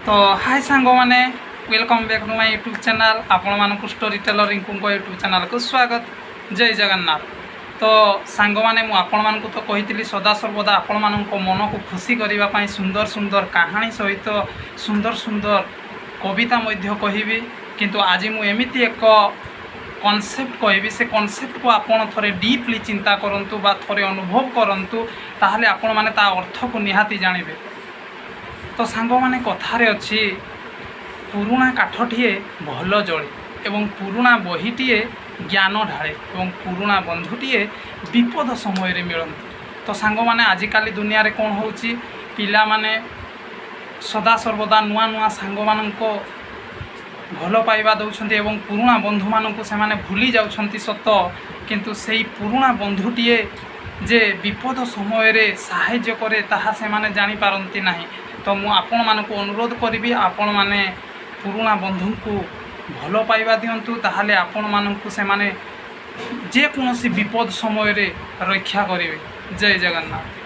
तो हाय सांग मैंने welcome back to my YouTube channel आपण मानक story teller Rinku YouTube channel को स्वागत। जय जगन्नाथ। तो सांग मैंने आपण मानक तो कही सदा सर्वदा आपण मानक मन को खुशी करने सुंदर सुंदर कहानी सहित सुंदर सुंदर कविता मध्य कहि किंतु आज मुझे एक कॉन्सेप्ट कहि से कॉन्सेप्ट को आपण थोड़े डीपली चिंता करंतु बा थोड़े अनुभव करंतु ताहले आपण माने ता अर्थ को निहाती जानिबे। तो सांग माने कथारे अच्छी पुरुणा काठटीए भल जले एवं पुरुणा बहीटीए ज्ञान ढाळे एवं पुरुणा बंधुटीए विपद समय रे मिलती। तो सांग माने आजिकाली दुनिया रे कौन होची पिला माने सदा सर्वदा नुआ नुआ सांग माननको भल पाइबा दौरान एवं पुरुणा बंधु माननको से माने भूली जाउछंती सत किंतु सेई पुरुणा बंधुटीए जे विपद समय रे सहाय्य करे ताहा से माने जानी पारंती नाही। तो मु आपण मानक अनुरोध करी आपण माने पुरुणा बंधु को भल पाइबा दिंतु ताहले आपण मानक से माने जे कोनोसी विपद समय रे रक्षा करेंगे। जय जगन्नाथ।